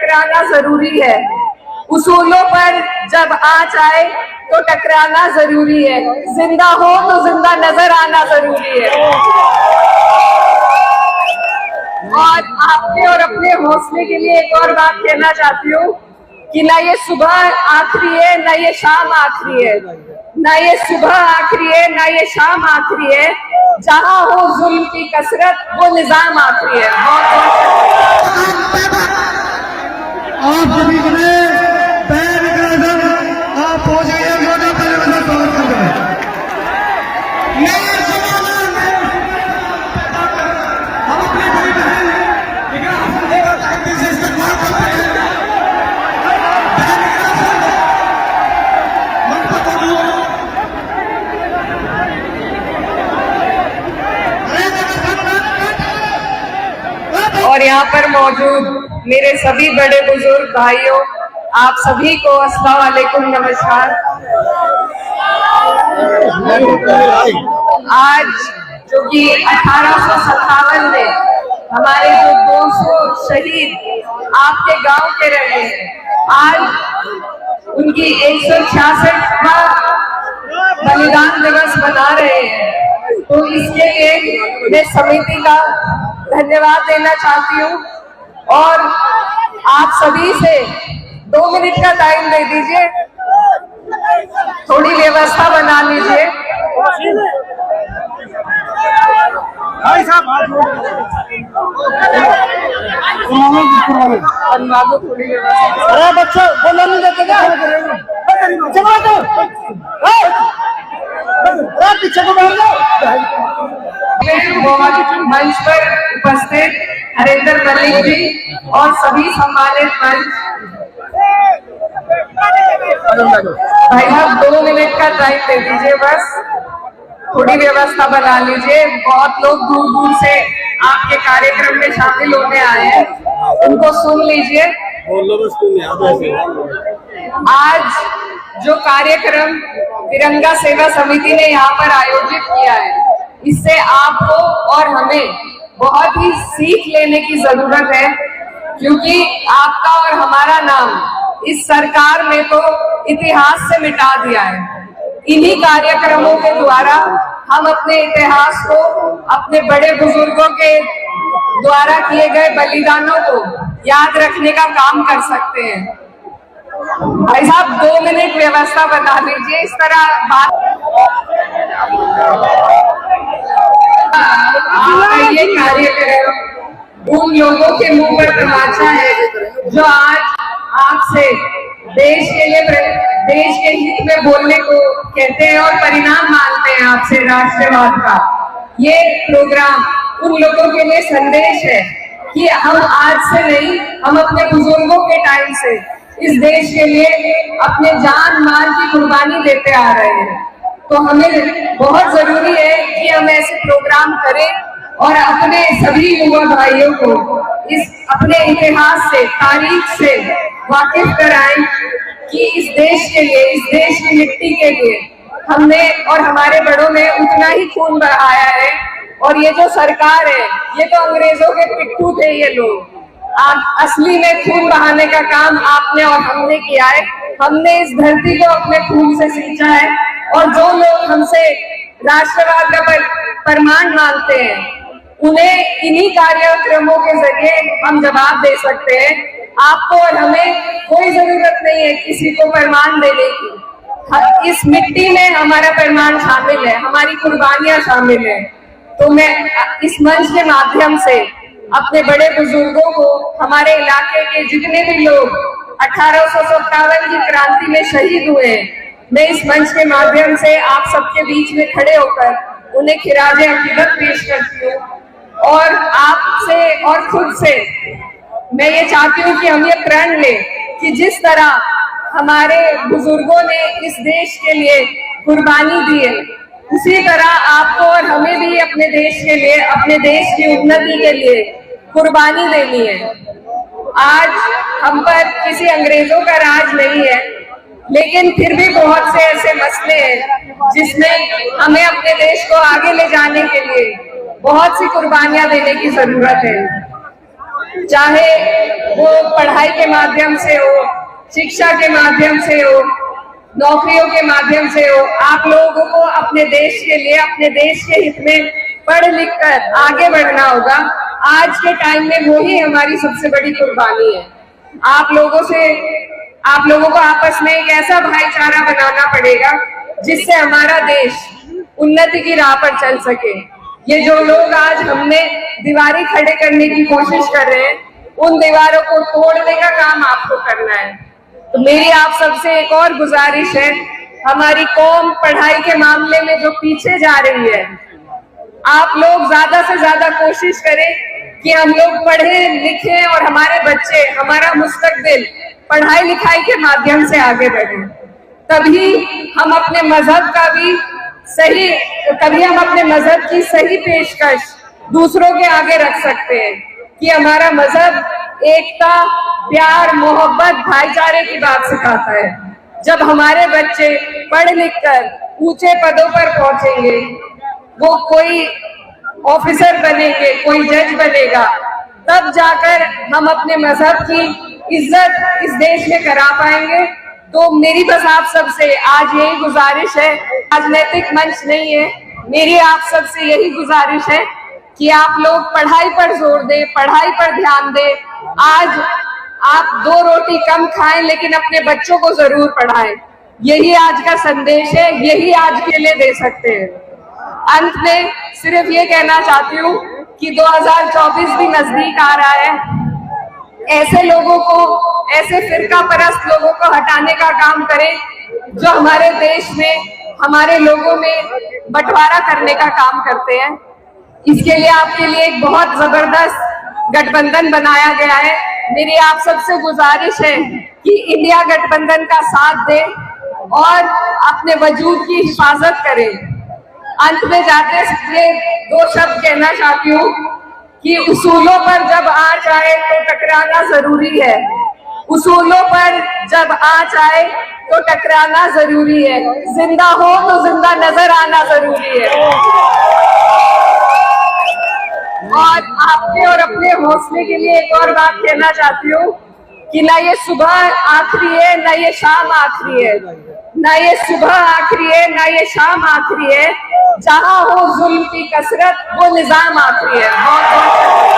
टकराना जरूरी है। उसूलों पर जब आँच आए तो टकराना जरूरी है। जिंदा हो तो जिंदा नजर आना जरूरी है। और आपके और अपने हौसले के लिए एक और बात कहना चाहती हूँ कि ना ये सुबह आखिरी है, ना ये शाम आखिरी है। ना ये सुबह आखिरी है, ना ये शाम आखिरी है। जहां हो जुल्म की कसरत वो निजाम आखिरी है। आप हो जाइए और यहाँ पर मौजूद मेरे सभी बड़े बुजुर्ग भाइयों, आप सभी को अस्सलाम वालेकुम, नमस्कार। आज जो कि 1857 में हमारे जो 200 शहीद आपके गांव के रहे हैं, आज उनकी 166वां बलिदान दिवस मना रहे हैं। तो इसके लिए मैं समिति का धन्यवाद देना चाहती हूँ और आप सभी से 2 मिनट का टाइम दे दीजिए, थोड़ी व्यवस्था बना लीजिए। थोड़ी व्यवस्था। अरे बच्चों बोलने नहीं देते क्या? पीछे को बैठ जाओ। मंच पर उपस्थित हरिंदर मलिक जी और सभी सम्मानित मंच, भाई साहब 2 मिनट का टाइम दे दीजिए, बस थोड़ी व्यवस्था बना लीजिए। बहुत लोग दूर दूर से आपके कार्यक्रम में शामिल होने आए हैं, उनको सुन लीजिए। आज जो कार्यक्रम तिरंगा सेवा समिति ने यहाँ पर आयोजित किया है, इससे आपको और हमें बहुत ही सीख लेने की जरूरत है, क्योंकि आपका और हमारा नाम इस सरकार ने तो इतिहास से मिटा दिया है। इन्हीं कार्यक्रमों के द्वारा हम अपने इतिहास को, अपने बड़े बुजुर्गों के द्वारा किए गए बलिदानों को याद रखने का काम कर सकते हैं। भाई साहब 2 मिनट व्यवस्था बना लीजिए। इस तरह बात आपका ये कार्यक्रम उन लोगों के मुंह पर तमाचा है जो आज आपसे देश के हित में बोलने को कहते हैं और परिणाम मांगते हैं आपसे राष्ट्रवाद का। ये प्रोग्राम उन लोगों के लिए संदेश है कि हम आज से नहीं, हम अपने बुजुर्गों के टाइम से इस देश के लिए अपने जान माल की कुर्बानी देते आ रहे हैं। तो हमें बहुत जरूरी है कि हम ऐसे प्रोग्राम करें और अपने सभी युवा भाइयों को इस अपने इतिहास से, तारीख से वाकिफ कराएं कि इस देश के लिए, इस देश की मिट्टी के लिए हमने और हमारे बड़ों ने उतना ही खून बहाया है। और ये जो सरकार है, ये तो अंग्रेजों के पिट्ठू थे ये लोग। असली में खून बहाने का काम आपने और हमने किया है। हमने इस धरती को अपने खून से सींचा है और जो लोग हमसे राष्ट्रवाद का प्रमाण मांगते हैं, उन्हें इन्हीं कार्यक्रमों के जरिए हम जवाब दे सकते हैं। आपको और हमें कोई जरूरत नहीं है किसी को प्रमाण देने की। इस मिट्टी में हमारा प्रमाण शामिल है, हमारी कुर्बानियां शामिल है। तो मैं इस मंच के माध्यम से अपने बड़े बुजुर्गों को, हमारे इलाके के जितने भी लोग 1857 की क्रांति में शहीद हुए हैं, मैं इस मंच के माध्यम से आप सबके बीच में खड़े होकर उन्हें खिराजे अकीदत पेश करती हूँ। और आपसे और खुद से मैं ये चाहती हूँ कि हम ये प्रण लें कि जिस तरह हमारे बुजुर्गों ने इस देश के लिए कुर्बानी दी है, उसी तरह आपको और हमें भी अपने देश के लिए, अपने देश की उन्नति के लिए कुर्बानी देनी है। आज हम पर किसी अंग्रेजों का राज नहीं है, लेकिन फिर भी बहुत से ऐसे मसले हैं जिसमें हमें अपने देश को आगे ले जाने के लिए बहुत सी कुर्बानियां देने की जरूरत है। चाहे वो पढ़ाई के माध्यम से हो, शिक्षा के माध्यम से हो, नौकरियों के माध्यम से हो, आप लोगों को अपने देश के लिए, अपने देश के हित में पढ़ लिख कर आगे बढ़ना होगा। आज के टाइम में वही हमारी सबसे बड़ी कुर्बानी है। आप लोगों को आपस में एक ऐसा भाईचारा बनाना पड़ेगा जिससे हमारा देश उन्नति की राह पर चल सके। ये जो लोग आज हमने दीवारें खड़े करने की कोशिश कर रहे हैं, उन दीवारों को तोड़ने का काम आपको करना है। तो मेरी आप सबसे एक और गुजारिश है, हमारी कौम पढ़ाई के मामले में जो पीछे जा रही है, आप लोग ज्यादा से ज्यादा कोशिश करें कि हम लोग पढ़े लिखें और हमारे बच्चे, हमारा मुस्तकबिल पढ़ाई लिखाई के माध्यम से आगे बढ़े। तभी हम अपने मजहब की सही पेशकश दूसरों के आगे रख सकते हैं कि हमारा मजहब एकता, प्यार, मोहब्बत, भाईचारे की बात सिखाता है। जब हमारे बच्चे पढ़ लिख कर ऊंचे पदों पर पहुंचेंगे, वो कोई ऑफिसर बनेंगे, कोई जज बनेगा, तब जाकर हम अपने मजहब की इज्जत इस देश में करा पाएंगे। तो मेरी बस आप सबसे आज यही गुजारिश है, राजनीतिक मंच नहीं है, मेरी आप सबसे यही गुजारिश है कि आप लोग पढ़ाई पर जोर दें, पढ़ाई पर ध्यान दें। आज आप 2 रोटी कम खाएं लेकिन अपने बच्चों को जरूर पढ़ाएं। यही आज का संदेश है, यही आज के लिए दे सकते हैं। अंत में सिर्फ ये कहना चाहती हूँ कि 2024 भी नजदीक आ रहा है। ऐसे लोगों को, ऐसे फिरका परस्त लोगों को हटाने का काम करें जो हमारे देश में, हमारे लोगों में बंटवारा करने का काम करते हैं। इसके लिए आपके लिए एक बहुत जबरदस्त गठबंधन बनाया गया है। मेरी आप सबसे गुजारिश है कि इंडिया गठबंधन का साथ दें और अपने वजूद की हिफाजत करें। अंत में जाते हुए 2 शब्द कहना चाहती हूँ कि उसूलों पर जब आँच आए तो टकराना जरूरी है। उसूलों पर जब आँच आए तो टकराना जरूरी है। जिंदा हो तो जिंदा नजर आना जरूरी है। और आपके और अपने हौसले के लिए एक और बात कहना चाहती हूँ कि ना ये सुबह आखिरी है, ना ये शाम आखिरी है, ना ये सुबह आखिरी है, ना ये शाम आखिरी है। जहां हो जुल्म की कसरत, वो निजाम आखिरी है। बहुत बहुत